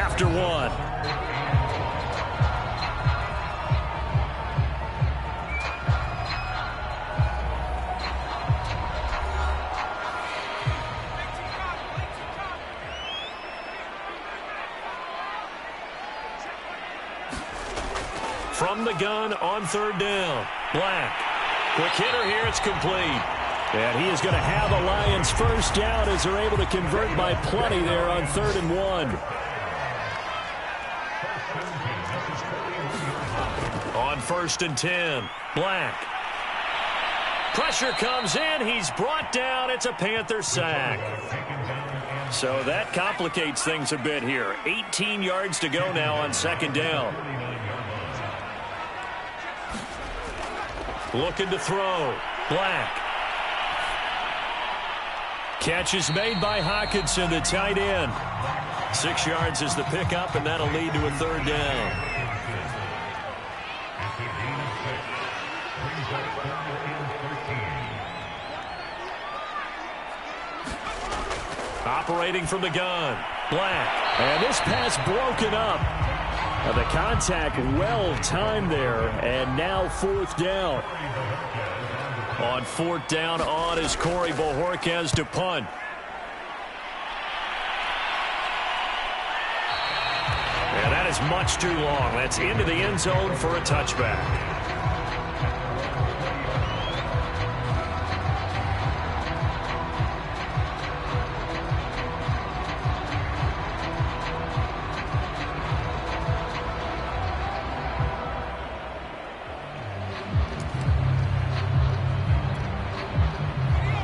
after one. From the gun on third down. Black. Quick hitter here. It's complete. And he is going to have the Lions first down as they're able to convert by plenty there on 3rd and 1. On 1st and 10. Black. Pressure comes in. He's brought down. It's a Panther sack. So that complicates things a bit here. 18 yards to go now on 2nd down. Looking to throw. Black. Catch is made by Hawkinson, the tight end. 6 yards is the pickup, and that'll lead to a 3rd down. Operating from the gun. Black. And this pass broken up. The contact well timed there, and now 4th down. On 4th down on is Corey Bojorquez to punt. And that is much too long. That's into the end zone for a touchback.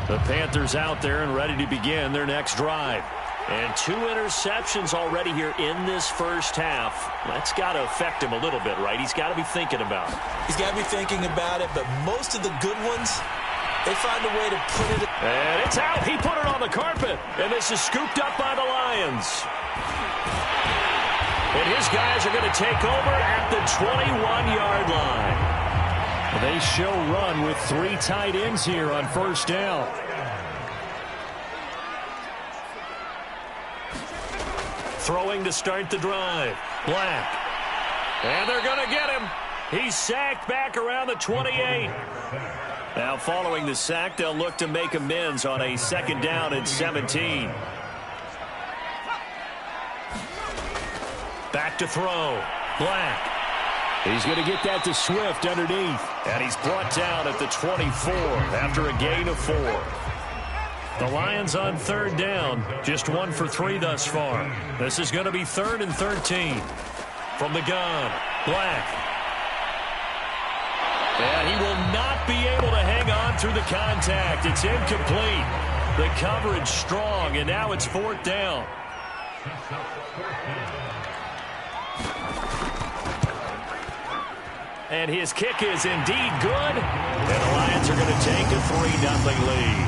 The Panthers out there and ready to begin their next drive. And 2 interceptions already here in this first half. That's got to affect him a little bit, right? He's got to be thinking about it. He's got to be thinking about it, but most of the good ones, they find a way to put it. And it's out. He put it on the carpet. And this is scooped up by the Lions. And his guys are going to take over at the 21-yard line. They show run with 3 tight ends here on 1st down. Throwing to start the drive. Black. And they're going to get him. He's sacked back around the 28. Now following the sack, they'll look to make amends on a 2nd down and 17. Back to throw. Black. He's going to get that to Swift underneath. And he's brought down at the 24 after a gain of 4. The Lions on 3rd down. Just 1 for 3 thus far. This is going to be 3rd and 13. From the gun. Black. And he will not be able to hang on through the contact. It's incomplete. The coverage strong, and now it's 4th down. And his kick is indeed good. And the Lions are going to take a 3-0 lead.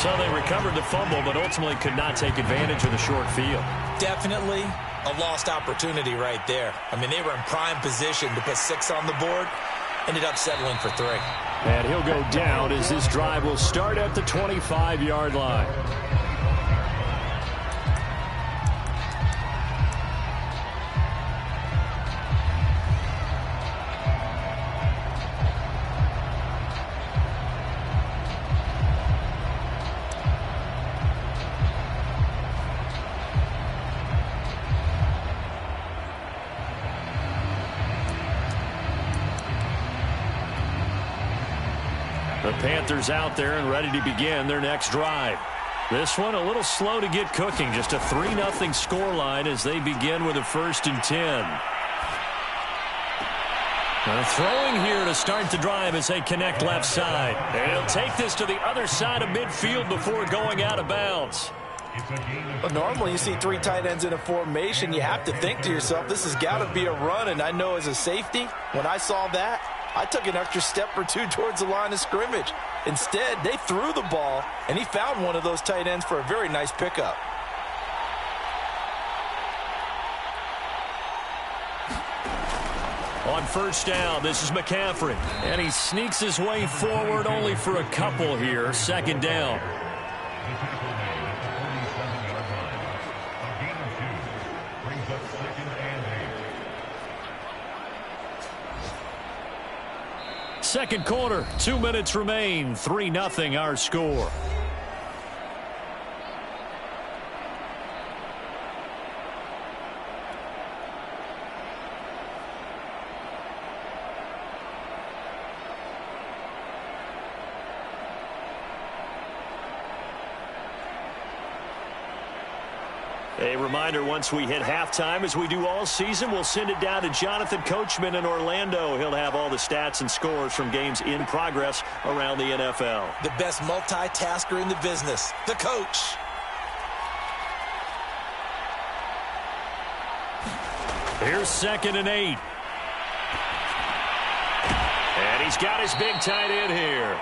So they recovered the fumble, but ultimately could not take advantage of the short field. Definitely a lost opportunity right there. I mean, they were in prime position to put 6 on the board. Ended up settling for 3. And he'll go down as this drive will start at the 25-yard line. The Panthers out there and ready to begin their next drive. This one a little slow to get cooking. Just a 3-0 scoreline as they begin with a 1st and 10. Throwing here to start the drive as they connect left side. And he'll take this to the other side of midfield before going out of bounds. But normally you see 3 tight ends in a formation. You have to think to yourself, this has got to be a run. And I know as a safety, when I saw that, I took an extra step or 2 towards the line of scrimmage. Instead, they threw the ball, and he found one of those tight ends for a very nice pickup. On 1st down, this is McCaffrey. And he sneaks his way forward only for a couple here. 2nd down. Second quarter, 2 minutes remain. 3-0 our score. A reminder, once we hit halftime, as we do all season, we'll send it down to Jonathan Coachman in Orlando. He'll have all the stats and scores from games in progress around the NFL. The best multitasker in the business, the coach. Here's 2nd and 8. And he's got his big tight end here.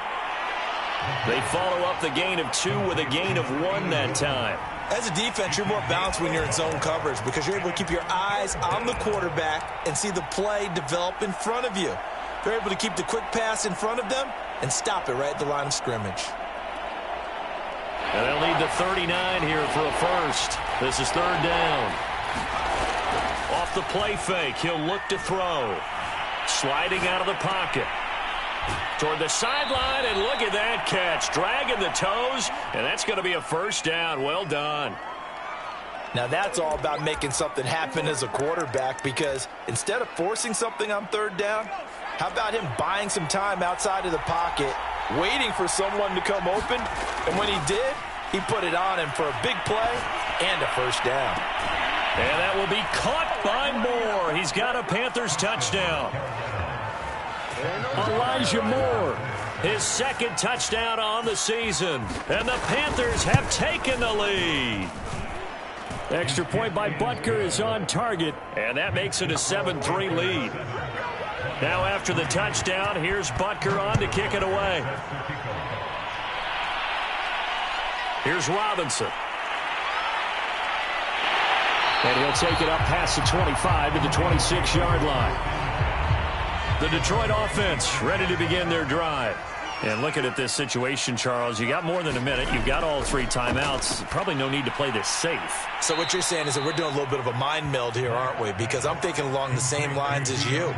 They follow up the gain of 2 with a gain of 1 that time. As a defense, you're more balanced when you're in zone coverage because you're able to keep your eyes on the quarterback and see the play develop in front of you. You're able to keep the quick pass in front of them and stop it right at the line of scrimmage. And they'll need the 39 here for a first. This is 3rd down. Off the play fake, he'll look to throw. Sliding out of the pocket. Toward the sideline, and look at that catch. Dragging the toes, and that's going to be a first down. Well done. Now that's all about making something happen as a quarterback, because instead of forcing something on 3rd down, how about him buying some time outside of the pocket, waiting for someone to come open, and when he did, he put it on him for a big play and a first down. And that will be caught by Moore. He's got a Panthers touchdown. Elijah Moore, his 2nd touchdown on the season. And the Panthers have taken the lead. Extra point by Butker is on target, and that makes it a 7-3 lead. Now after the touchdown, here's Butker on to kick it away. Here's Robinson. And he'll take it up past the 25 to the 26-yard line. The Detroit offense ready to begin their drive. And looking at this situation, Charles, you got more than a minute. You've got all 3 timeouts. Probably no need to play this safe. So what you're saying is that we're doing a little bit of a mind meld here, aren't we? Because I'm thinking along the same lines as you.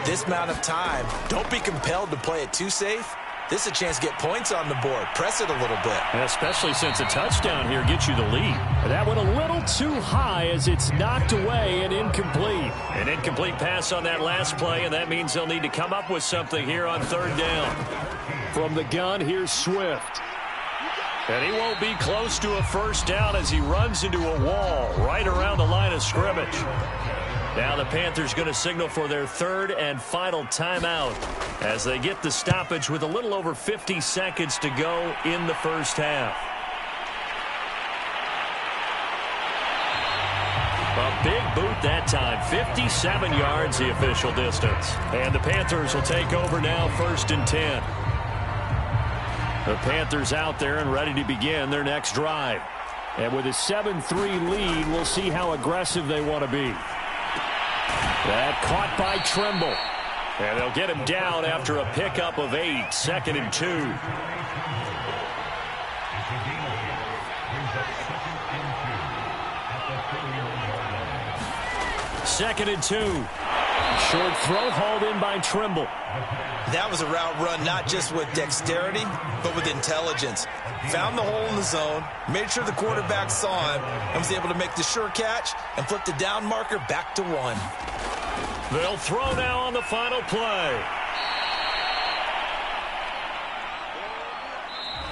This amount of time, don't be compelled to play it too safe. This is a chance to get points on the board. Press it a little bit. And especially since a touchdown here gets you the lead. That went a little too high as it's knocked away and incomplete. An incomplete pass on that last play, and that means they'll need to come up with something here on 3rd down. From the gun, here's Swift. And he won't be close to a first down as he runs into a wall right around the line of scrimmage. Now the Panthers going to signal for their 3rd and final timeout as they get the stoppage with a little over 50 seconds to go in the first half. A big boot that time, 57 yards the official distance. And the Panthers will take over now 1st and 10. The Panthers out there and ready to begin their next drive. And with a 7-3 lead, we'll see how aggressive they want to be. That caught by Trimble. And they'll get him down after a pickup of 8, 2nd and 2. 2nd and 2. Short throw hauled in by Trimble. That was a route run not just with dexterity, but with intelligence. Found the hole in the zone, made sure the quarterback saw him, and was able to make the sure catch and flip the down marker back to 1. They'll throw now on the final play.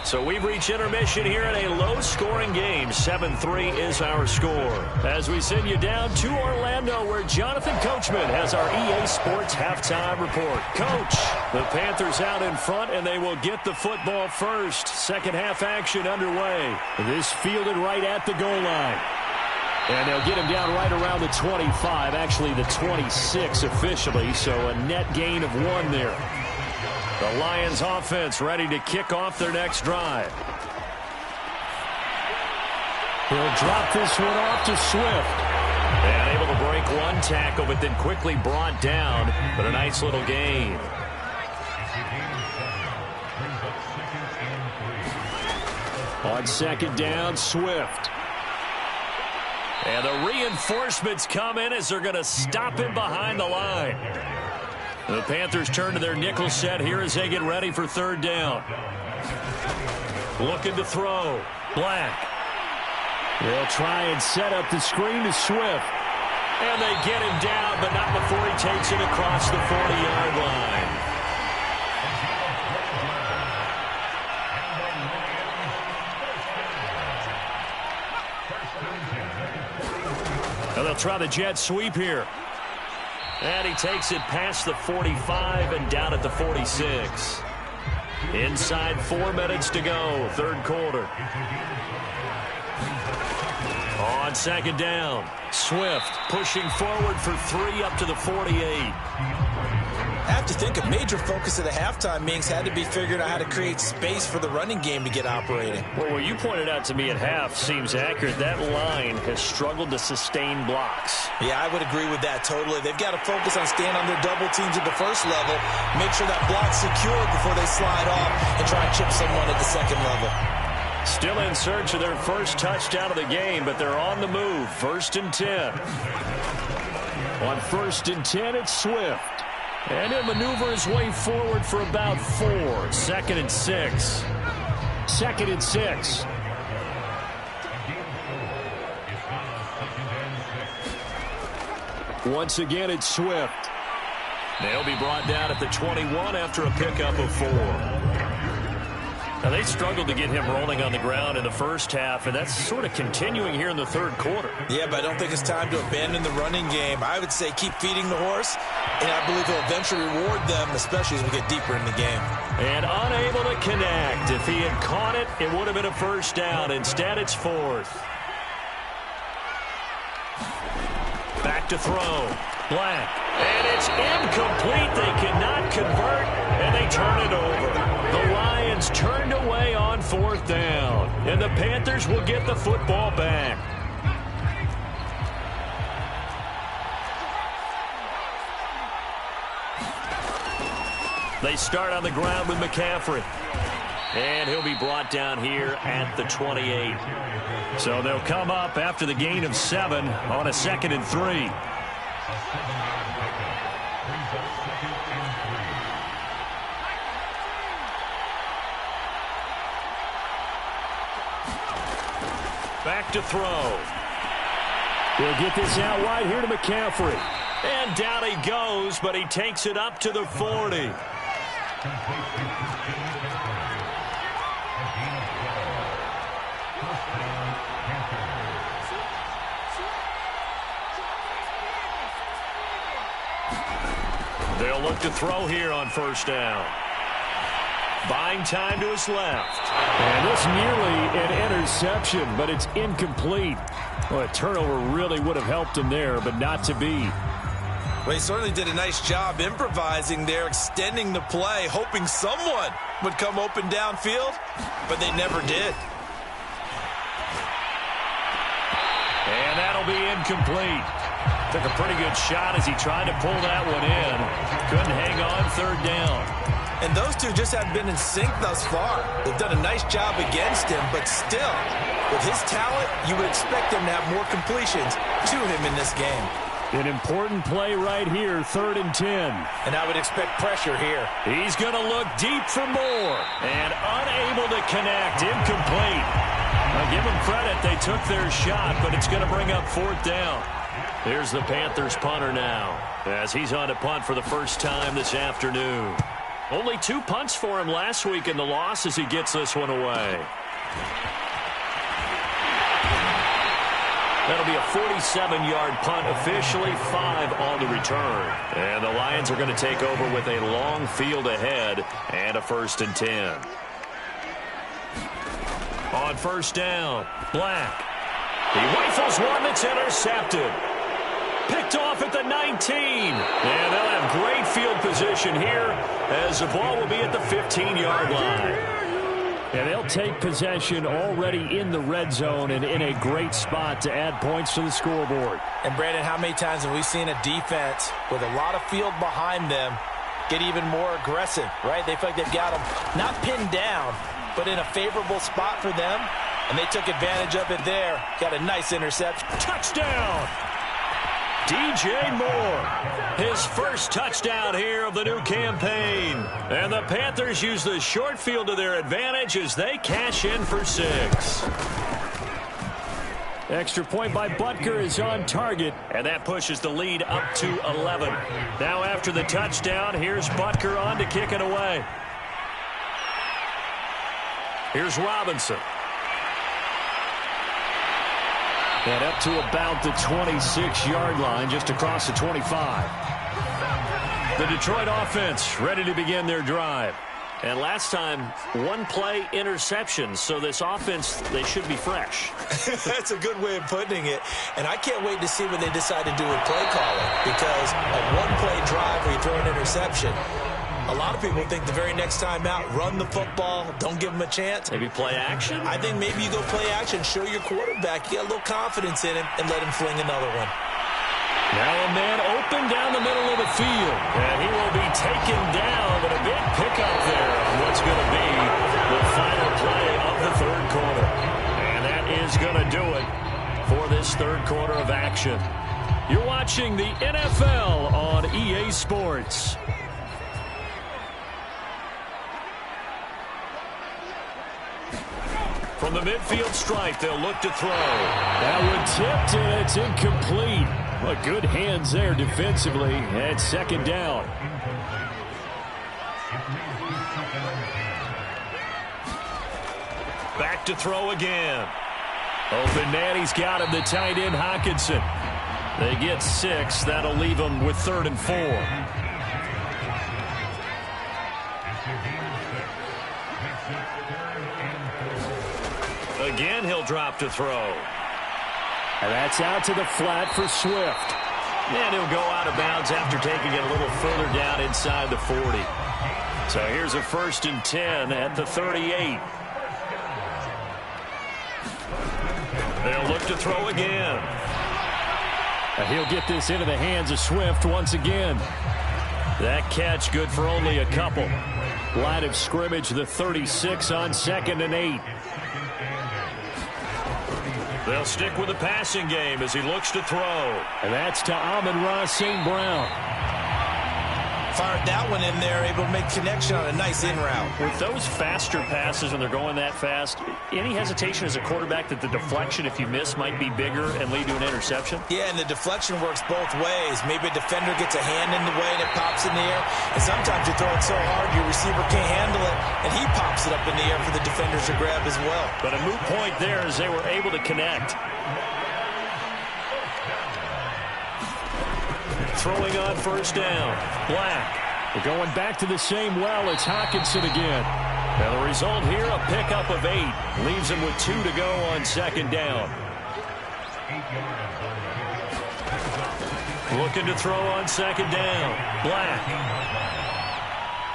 So we've reached intermission here in a low-scoring game. 7-3 is our score. As we send you down to Orlando, where Jonathan Coachman has our EA Sports halftime report. Coach, the Panthers out in front, and they will get the football first. Second half action underway. This fielded right at the goal line. And they'll get him down right around the 25, actually the 26 officially, so a net gain of 1 there. The Lions offense ready to kick off their next drive. He'll drop this one off to Swift. And able to break 1 tackle, but then quickly brought down, but a nice little gain. On 2nd down, Swift. And the reinforcements come in as they're going to stop him behind the line. The Panthers turn to their nickel set here as they get ready for third down. Looking to throw. Black. They'll try and set up the screen to Swift. And they get him down, but not before he takes it across the 40-yard line. Now they'll try the jet sweep here. And he takes it past the 45 and down at the 46. Inside 4 minutes to go, third quarter. On second down, Swift pushing forward for 3 up to the 48. I have to think a major focus of the halftime meetings had to be figuring out how to create space for the running game to get operating. Well, what you pointed out to me at half seems accurate. That line has struggled to sustain blocks. Yeah, I would agree with that totally. They've got to focus on staying on their double teams at the first level, make sure that block's secured before they slide off and try and chip someone at the second level. Still in search of their first touchdown of the game, but they're on the move. 1st and 10. On 1st and 10, it's Swift. And he'll maneuver his way forward for about 4. 2nd and 6. 2nd and 6. Once again, it's Swift. They'll be brought down at the 21 after a pickup of 4. Now, they struggled to get him rolling on the ground in the first half, and that's sort of continuing here in the third quarter. Yeah, but I don't think it's time to abandon the running game. I would say keep feeding the horse, and I believe he'll eventually reward them, especially as we get deeper in the game. And unable to connect. If he had caught it, it would have been a first down. Instead, it's 4th. Back to throw. Black. And it's incomplete. They cannot convert, and they turn it over. The Lions turned away on 4th down, and the Panthers will get the football back. They start on the ground with McCaffrey. And he'll be brought down here at the 28. So they'll come up after the gain of 7 on a 2nd and 3. Back to throw. He'll get this out wide here to McCaffrey. And down he goes, but he takes it up to the 40. They'll look to throw here on 1st down. Buying time to his left. And this nearly an interception, but it's incomplete. Well, a turnover really would have helped him there, but not to be. Well, he certainly did a nice job improvising there, extending the play, hoping someone would come open downfield, but they never did. And that'll be incomplete. Took a pretty good shot as he tried to pull that one in. Couldn't hang on 3rd down. And those two just haven't been in sync thus far. They've done a nice job against him, but still, with his talent, you would expect them to have more completions to him in this game. An important play right here, 3rd and 10. And I would expect pressure here. He's going to look deep for more. And unable to connect, incomplete. Now give them credit, they took their shot, but it's going to bring up 4th down. Here's the Panthers punter now, as he's on to punt for the first time this afternoon. Only 2 punts for him last week in the loss as he gets this one away. That'll be a 47-yard punt, officially 5 on the return. And the Lions are going to take over with a long field ahead and a 1st and 10. On 1st down, Black. He rifles one that's intercepted. Picked off at the 19. And they'll have great field position here as the ball will be at the 15-yard line. And they'll take possession already in the red zone and in a great spot to add points to the scoreboard. And, Brandon, how many times have we seen a defense with a lot of field behind them get even more aggressive, right? They feel like they've got them not pinned down, but in a favorable spot for them. and they took advantage of it there. Got a nice interception. Touchdown! DJ Moore, his first touchdown here of the new campaign. And the Panthers use the short field to their advantage as they cash in for 6. Extra point by Butker is on target, and that pushes the lead up to 11. Now after the touchdown, here's Butker on to kick it away. Here's Robinson. And up to about the 26-yard line, just across the 25. The Detroit offense ready to begin their drive. And last time, one play interception. So this offense, they should be fresh. That's a good way of putting it. And I can't wait to see what they decide to do with play calling. Because a one-play drive where you throw an interception, a lot of people think the very next time out, run the football, don't give them a chance. Maybe play action? I think maybe you go play action, show your quarterback, you got a little confidence in him, and let him fling another one. Now a man open down the middle of the field. And he will be taken down, but a big pickup there on what's going to be the final play of the third quarter. And that is going to do it for this third quarter of action. You're watching the NFL on EA Sports. From the midfield stripe, they'll look to throw. That one tipped, and it's incomplete. Well, good hands there defensively at second down. Back to throw again. Open man, he's got him, the tight end Hockenson. They get 6. That'll leave them with 3rd and 4. Again, he'll drop to throw. And that's out to the flat for Swift. And he'll go out of bounds after taking it a little further down inside the 40. So here's a 1st and 10 at the 38. They'll look to throw again. And he'll get this into the hands of Swift once again. That catch good for only a couple. Line of scrimmage, the 36 on 2nd and 8. They'll stick with the passing game as he looks to throw. And that's to Amon-Ra St. Brown. Fired that one in there, able to make connection on a nice in route. With those faster passes when they're going that fast, any hesitation as a quarterback that the deflection, if you miss, might be bigger and lead to an interception? Yeah, and the deflection works both ways. Maybe a defender gets a hand in the way and it pops in the air. And sometimes you throw it so hard your receiver can't handle it, and he pops it up in the air for the defenders to grab as well. But a moot point there as they were able to connect. Throwing on 1st down. Black. We're going back to the same well. It's Hockenson again. Now the result here, a pickup of 8. Leaves him with 2 to go on 2nd down. Looking to throw on 2nd down. Black.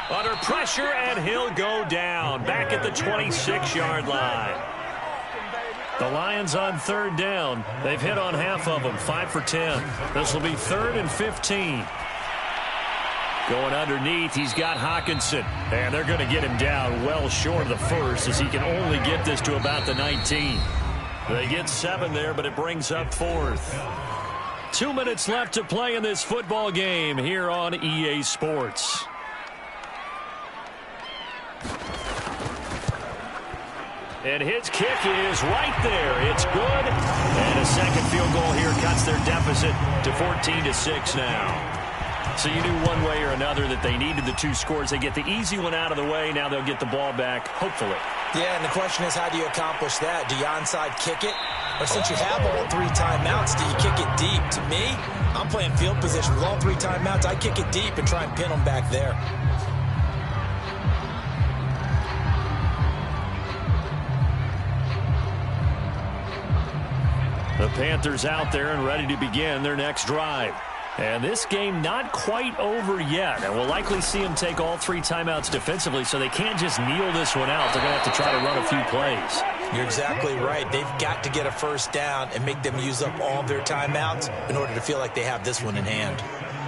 Under pressure, and he'll go down. Back at the 26-yard line. The Lions on 3rd down. They've hit on half of them, 5 for 10. This will be 3rd and 15. Going underneath, he's got Hockenson. And they're going to get him down well short of the 1st as he can only get this to about the 19. They get 7 there, but it brings up 4th. 2 minutes left to play in this football game here on EA Sports. And his kick is right there. It's good. And a second field goal here cuts their deficit to 14-6 now. So you knew one way or another that they needed the 2 scores. They get the easy one out of the way. Now they'll get the ball back, hopefully. Yeah, and the question is, how do you accomplish that? Do you onside kick it? Or since you have all 3 timeouts, do you kick it deep? To me, I'm playing field position with all 3 timeouts. I kick it deep and try and pin them back there. The Panthers out there and ready to begin their next drive. And this game not quite over yet. And we'll likely see them take all 3 timeouts defensively, so they can't just kneel this one out. They're going to have to try to run a few plays. You're exactly right. They've got to get a 1st down and make them use up all their timeouts in order to feel like they have this one in hand.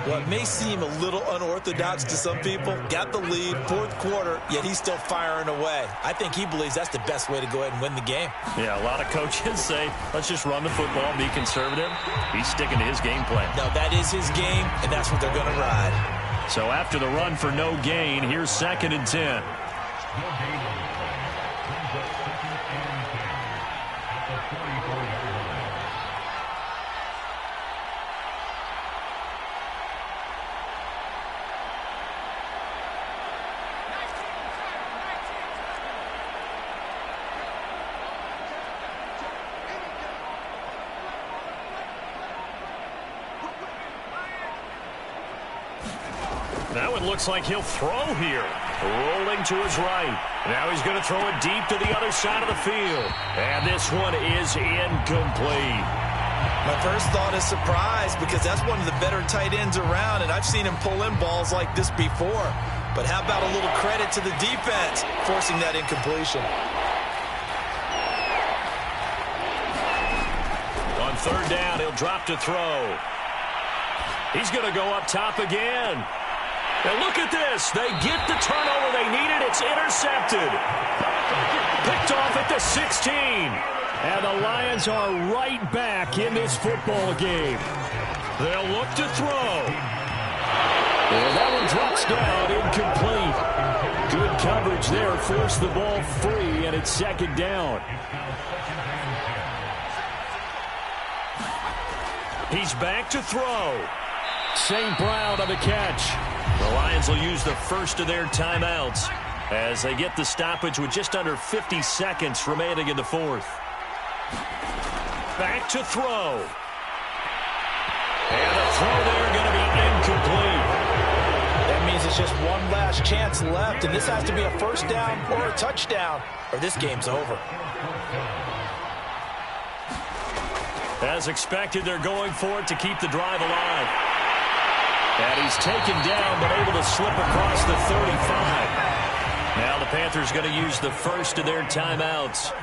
What may seem a little unorthodox to some people, got the lead, fourth quarter, yet he's still firing away. I think he believes that's the best way to go ahead and win the game. Yeah, a lot of coaches say, let's just run the football and be conservative. He's sticking to his game plan. No, that is his game, and that's what they're going to ride. So after the run for no gain, here's 2nd and 10. That one looks like he'll throw here. Rolling to his right. Now he's going to throw it deep to the other side of the field. And this one is incomplete. My first thought is surprise because that's one of the better tight ends around, and I've seen him pull in balls like this before. But how about a little credit to the defense forcing that incompletion? On 3rd down, he'll drop to throw. He's going to go up top again. And look at this. They get the turnover they needed. It's intercepted. Picked off at the 16. And the Lions are right back in this football game. They'll look to throw. And that one drops down, incomplete. Good coverage there. Forced the ball free, and it's 2nd down. He's back to throw. St. Brown on the catch. The Lions will use the first of their timeouts as they get the stoppage with just under 50 seconds remaining in the 4th. Back to throw. And the throw there going to be incomplete. That means it's just one last chance left, and this has to be a first down or a touchdown, or this game's over. As expected, they're going for it to keep the drive alive. And he's taken down, but able to slip across the 35. Now the Panthers going to use the first of their timeouts.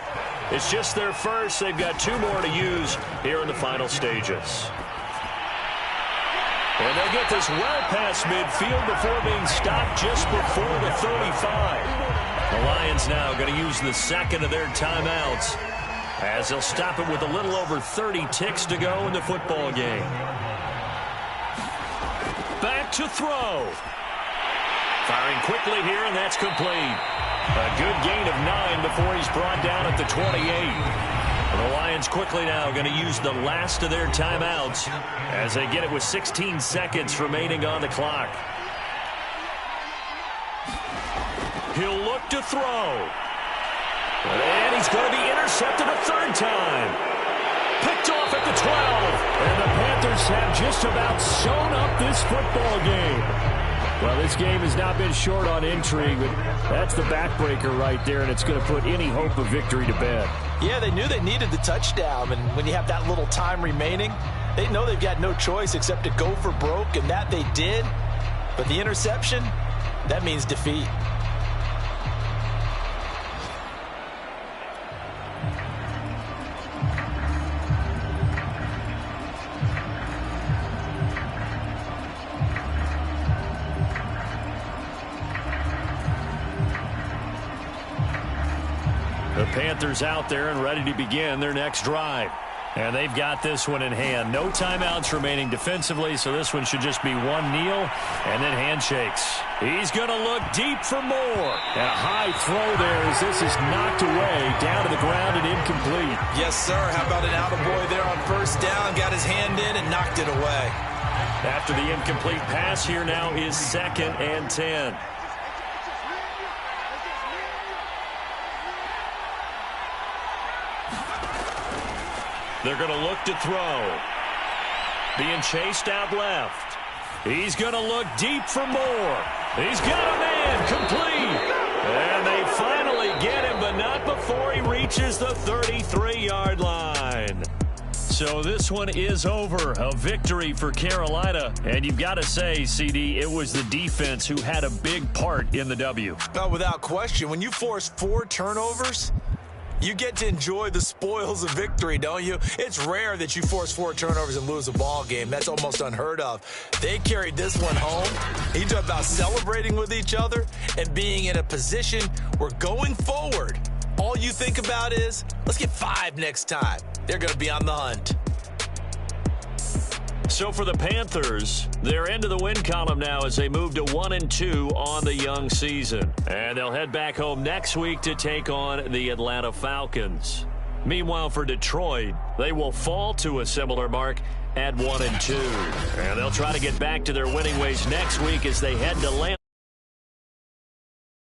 It's just their first. They've got 2 more to use here in the final stages. And they'll get this well past midfield before being stopped just before the 35. The Lions now going to use the second of their timeouts as they'll stop it with a little over 30 ticks to go in the football game. Back to throw. Firing quickly here, and that's complete. A good gain of 9 before he's brought down at the 28. The Lions quickly now going to use the last of their timeouts as they get it with 16 seconds remaining on the clock. He'll look to throw. And he's going to be intercepted a 3rd time. Picked off at the 12. And the Panthers have just about sewn up this football game. Well, this game has not been short on intrigue, but that's the backbreaker right there, and it's going to put any hope of victory to bed. Yeah, they knew they needed the touchdown, and when you have that little time remaining, they know they've got no choice except to go for broke, and that they did. But the interception, that means defeat. The Panthers out there and ready to begin their next drive. And they've got this one in hand. No timeouts remaining defensively, so this one should just be one kneel and then handshakes. He's going to look deep for more. And a high throw there as this is knocked away, down to the ground and incomplete. Yes, sir. How about an attaboy there on first down? Got his hand in and knocked it away. After the incomplete pass, here now is 2nd and 10. They're going to look to throw. Being chased out left. He's going to look deep for more. He's got a man complete. And they finally get him, but not before he reaches the 33-yard line. So this one is over. A victory for Carolina. And you've got to say, CD, it was the defense who had a big part in the W. Without question, when you force 4 turnovers, You get to enjoy the spoils of victory, don't you? It's rare that you force 4 turnovers and lose a ball game. That's almost unheard of. They carried this one home. You talk about celebrating with each other and being in a position where going forward, all you think about is, let's get 5 next time. They're going to be on the hunt. So for the Panthers, they're into the win column now as they move to 1-2 on the young season. And they'll head back home next week to take on the Atlanta Falcons. Meanwhile, for Detroit, they will fall to a similar mark at 1-2. And they'll try to get back to their winning ways next week as they head to Lambeau.